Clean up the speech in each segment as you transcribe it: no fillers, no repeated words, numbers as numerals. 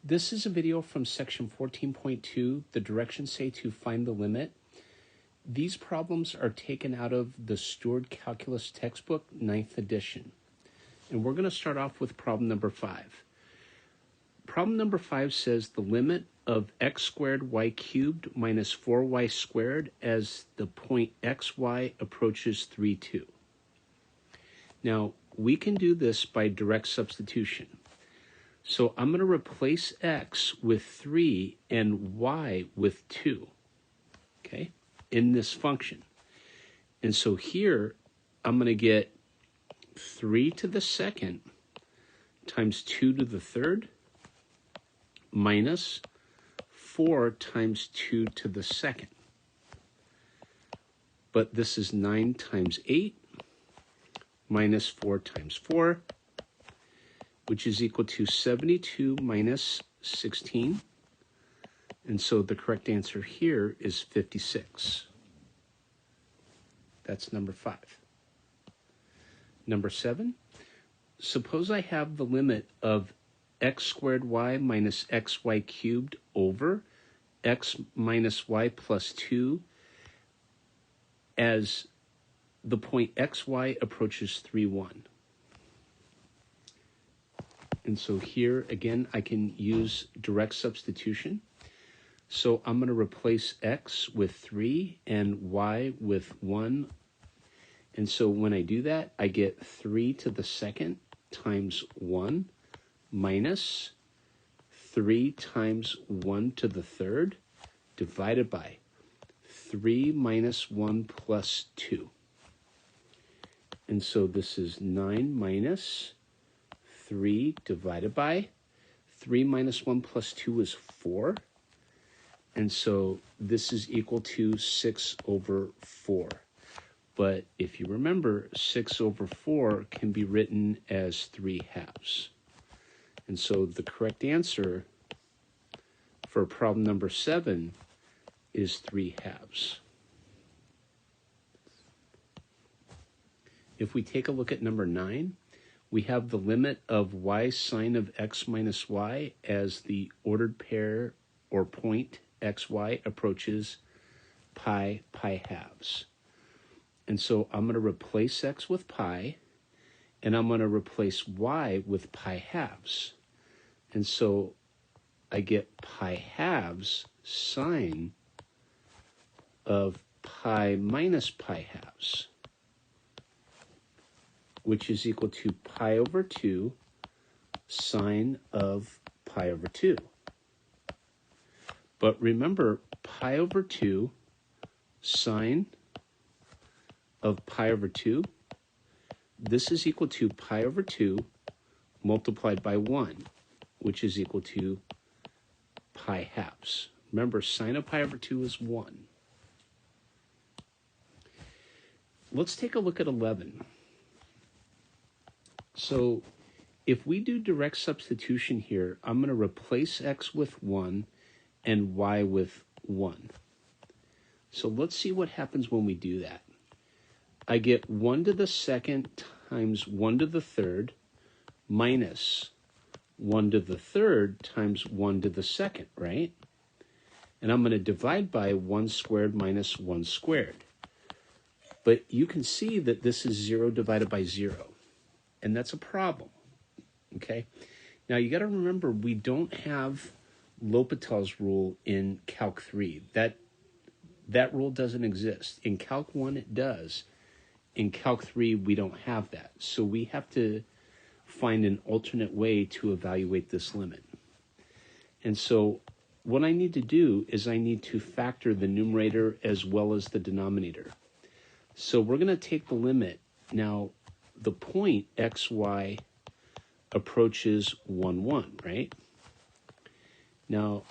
This is a video from section 14.2. The directions say to find the limit. These problems are taken out of the Stewart Calculus textbook, 9th edition. And we're going to start off with problem number 5. Problem number 5 says the limit of x squared y cubed minus 4y squared as the point xy approaches 3, 2. Now, we can do this by direct substitution. So I'm going to replace x with 3 and y with 2, okay, in this function. And so here I'm going to get 3 to the second times 2 to the third minus 4 times 2 to the second. But this is 9 times 8 minus 4 times 4, which is equal to 72 minus 16. And so the correct answer here is 56. That's number 5. Number 7, suppose I have the limit of x squared y minus xy cubed over x minus y plus 2 as the point xy approaches 3, 1. And so here, again, I can use direct substitution. So I'm going to replace x with 3 and y with 1. And so when I do that, I get 3 to the second times 1 minus 3 times 1 to the third divided by 3 minus 1 plus 2. And so this is 9 minus 3 divided by 3 minus 1 plus 2 is 4. And so this is equal to 6 over 4. But if you remember, 6 over 4 can be written as 3 halves. And so the correct answer for problem number 7 is 3 halves. If we take a look at number 9, we have the limit of y sine of x minus y as the ordered pair or point xy approaches pi halves. And so I'm going to replace x with pi, and I'm going to replace y with pi halves. And so I get pi halves sine of pi minus pi halves, which is equal to pi over 2 sine of pi over 2. But remember, pi over 2 sine of pi over 2, this is equal to pi over 2 multiplied by 1, which is equal to pi halves. Remember, sine of pi over 2 is 1. Let's take a look at 11. So if we do direct substitution here, I'm going to replace x with 1 and y with 1. So let's see what happens when we do that. I get 1 to the second times 1 to the third minus 1 to the third times 1 to the second, right? And I'm going to divide by 1 squared minus 1 squared. But you can see that this is 0 divided by 0. And that's a problem, okay? Now, you got to remember, we don't have L'Hopital's rule in Calc 3. That rule doesn't exist. In Calc 1, it does. In Calc 3, we don't have that. So we have to find an alternate way to evaluate this limit. And so what I need to do is I need to factor the numerator as well as the denominator. So we're going to take the limit. Now, the point xy approaches 1, 1, right? Now,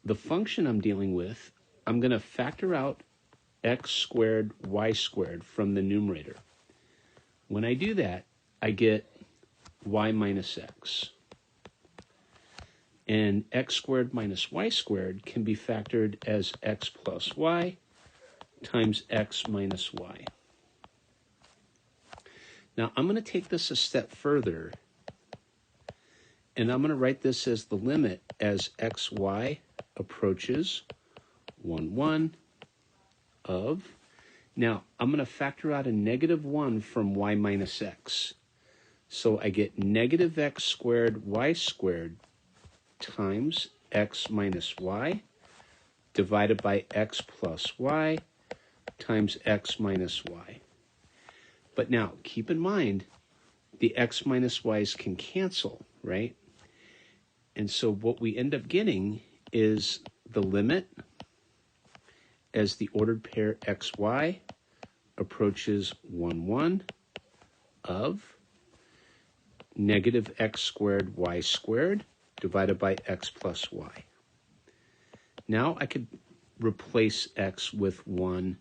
the function I'm dealing with, I'm going to factor out x squared y squared from the numerator. When I do that, I get y minus x. And x squared minus y squared can be factored as x plus y times x minus y. Now, I'm going to take this a step further And I'm going to write this as the limit as xy approaches 1, 1 of. Now, I'm going to factor out a negative 1 from y minus x. So I get negative x squared y squared times x minus y divided by x plus y times x minus y. But now, keep in mind, the x minus y's can cancel, right? And so what we end up getting is the limit as the ordered pair xy approaches 1, 1 of negative x squared y squared divided by x plus y. Now I could replace x with 1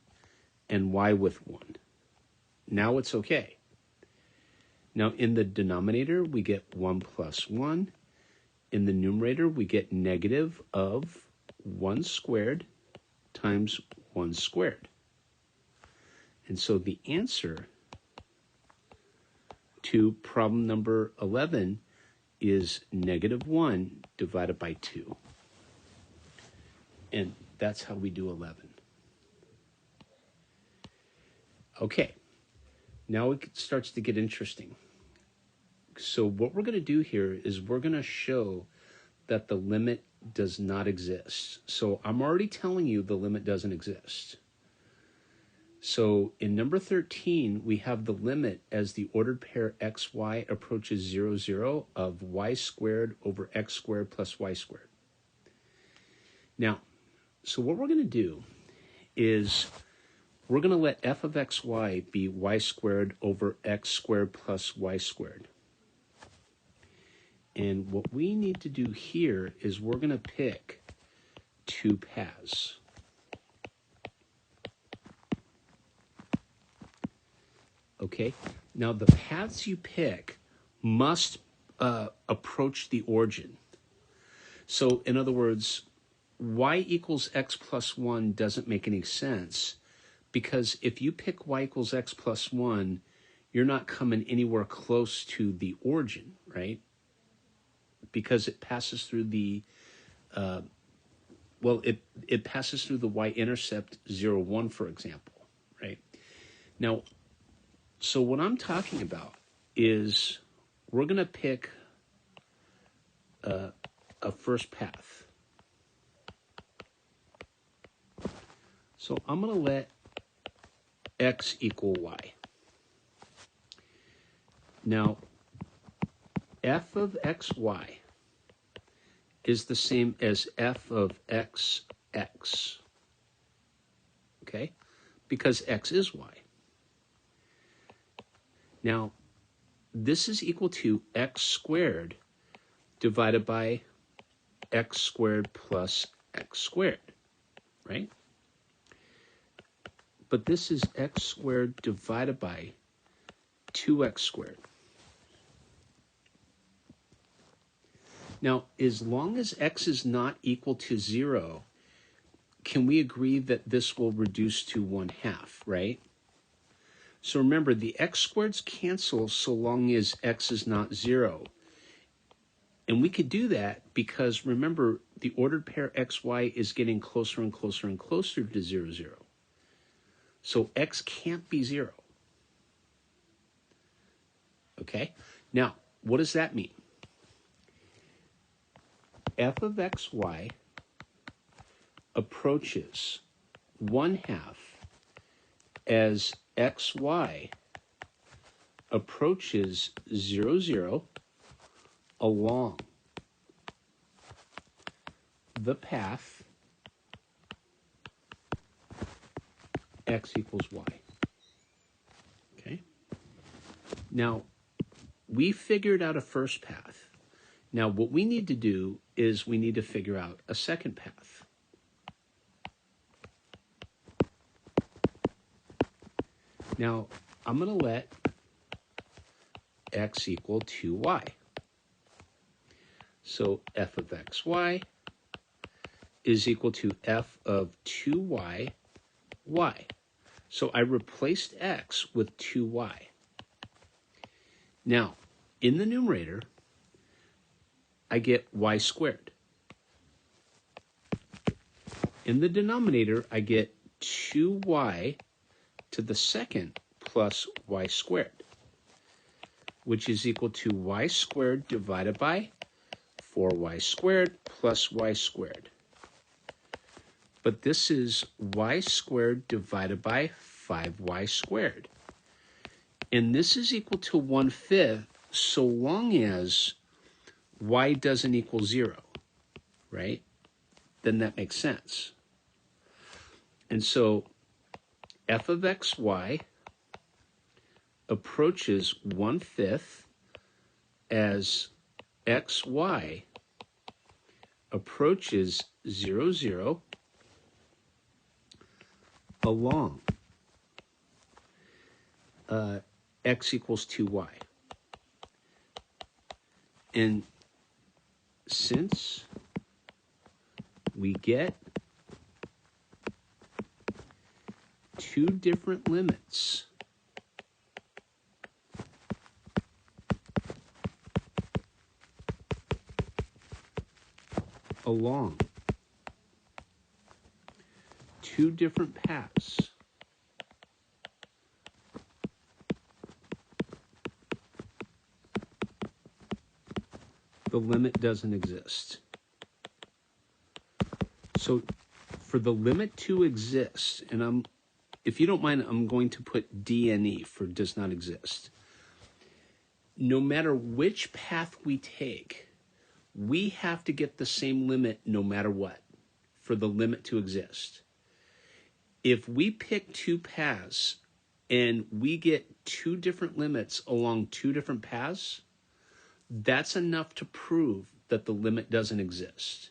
and y with 1. Now it's okay. Now in the denominator, we get 1 plus 1. In the numerator, we get negative of 1 squared times 1 squared. And so the answer to problem number 11 is negative 1 divided by 2. And that's how we do 11. Okay, now it starts to get interesting. So what we're going to do here is we're going to show that the limit does not exist. So I'm already telling you the limit doesn't exist. So in number 13, we have the limit as the ordered pair xy approaches 0, 0 of y squared over x squared plus y squared. Now, so what we're going to do is we're going to let f of xy be y squared over x squared plus y squared. And what we need to do here is we're going to pick two paths. Okay, now the paths you pick must approach the origin. So in other words, y equals x plus 1 doesn't make any sense, because if you pick y equals x plus 1, you're not coming anywhere close to the origin, right? Because it passes through the, it passes through the y-intercept 0, 1, for example, right? Now, so what I'm talking about is we're going to pick a first path. So I'm going to let x equal y. Now, f of xy is the same as f of xx, okay? Because x is y. Now, this is equal to x squared divided by x squared plus x squared, right? But this is x squared divided by 2x squared. Now, as long as x is not equal to 0, can we agree that this will reduce to 1/2, right? So remember, the x squareds cancel so long as x is not 0. And we could do that because, remember, the ordered pair xy is getting closer and closer and closer to 0, 0. So x can't be 0. Okay? Now, what does that mean? F of xy approaches 1/2 as xy approaches 0, 0 along the path x equals y. Okay? Now, we figured out a first path. Now, what we need to do is we need to figure out a second path. Now, I'm going to let x equal 2y. So f of xy is equal to f of 2y, y. So I replaced x with 2y. Now, in the numerator, I get y squared. In the denominator, I get 2y to the second plus y squared, which is equal to y squared divided by 4y squared plus y squared. But this is y squared divided by 5y squared. And this is equal to 1/5 so long as y doesn't equal 0, right? Then that makes sense. And so f of xy approaches 1/5 as xy approaches 0, 0 along x equals 2y. And since we get two different limits along two different paths, the limit doesn't exist. So for the limit to exist, and if you don't mind, I'm going to put DNE for does not exist. No matter which path we take, we have to get the same limit no matter what for the limit to exist. If we pick two paths and we get two different limits along two different paths, that's enough to prove that the limit doesn't exist.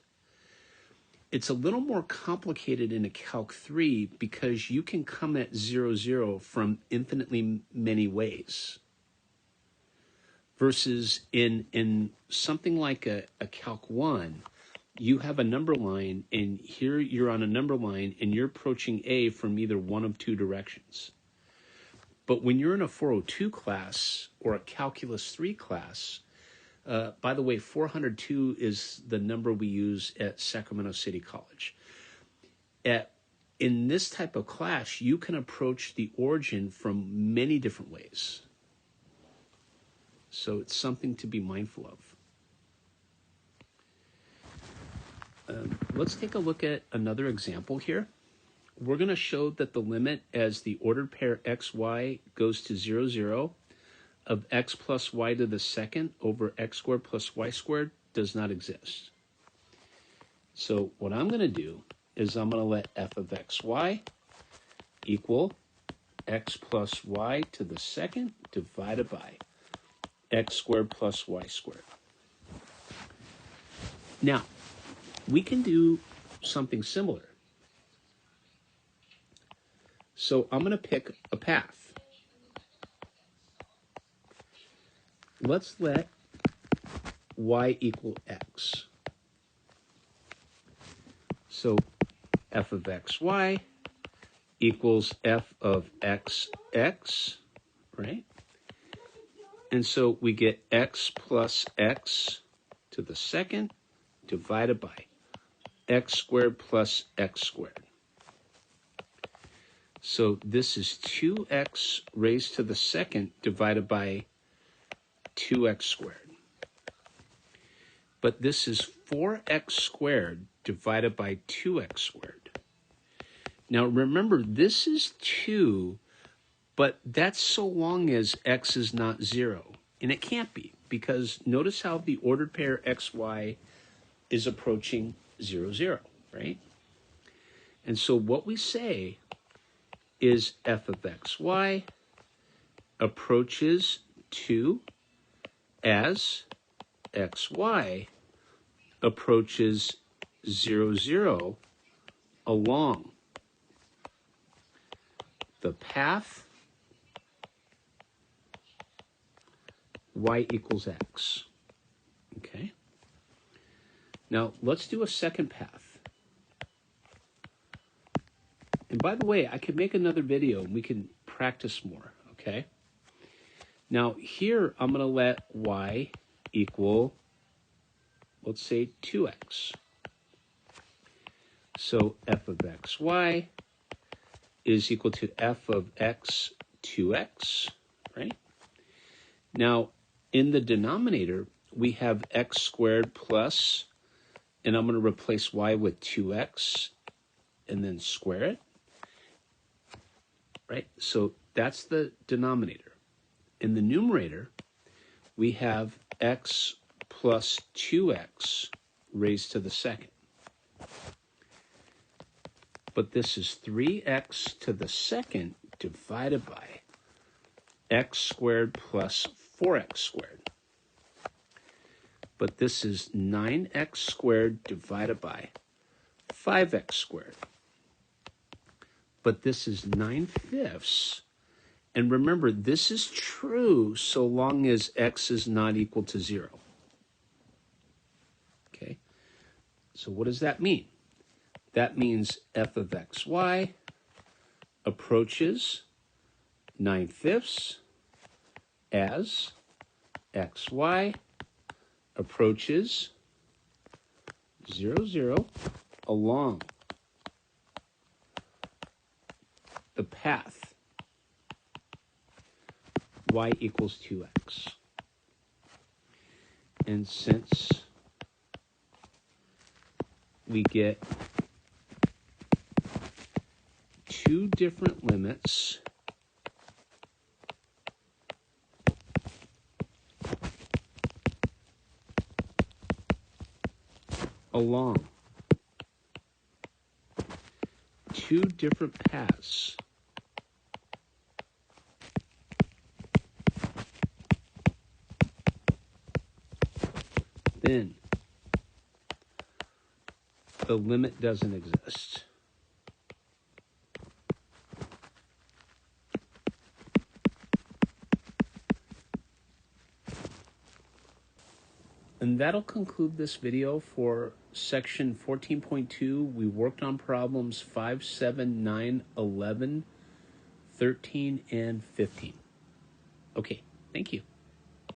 It's a little more complicated in a Calc 3 because you can come at 0, 0 from infinitely many ways. Versus in something like a Calc 1, you have a number line, and here you're on a number line, and you're approaching A from either one of two directions. But when you're in a 402 class or a Calculus 3 class, by the way, 402 is the number we use at Sacramento City College. In this type of class, you can approach the origin from many different ways. So it's something to be mindful of. Let's take a look at another example here. We're going to show that the limit as the ordered pair xy goes to 0, 0 of x plus y to the second over x squared plus y squared does not exist. So what I'm going to do is I'm going to let f of xy equal x plus y to the second divided by x squared plus y squared. Now, we can do something similar. So I'm going to pick a path. Let's let y equal x. So f of xy equals f of xx, right? And so we get x plus x to the second divided by x squared plus x squared. So this is 2x raised to the second divided by 2x squared. But this is 4x squared divided by 2x squared. Now remember, this is 2, but that's so long as x is not 0. And it can't be, because notice how the ordered pair xy is approaching 0, 0, right? And so what we say is f of xy approaches 2 as xy approaches 0, 0 along the path y equals x. Okay? Now, let's do a second path. And by the way, I could make another video and we can practice more, okay? Now, here I'm going to let y equal let's say 2x. So f of xy is equal to f of x 2x, right? Now, in the denominator, we have x squared plus, and I'm going to replace y with 2x and then square it, right? So that's the denominator. In the numerator, we have x plus 2x raised to the second. But this is 3x to the second divided by x squared plus 4x squared. But this is 9x squared divided by 5x squared. But this is 9/5. And remember, this is true so long as x is not equal to 0. Okay? So what does that mean? That means f of xy approaches 9/5 as xy approaches 0, 0 along the path y equals 2x. And since we get two different limits along two different paths, then the limit doesn't exist. And that'll conclude this video for section 14.2. We worked on problems 5, 7, 9, 11, 13, and 15. Okay, thank you.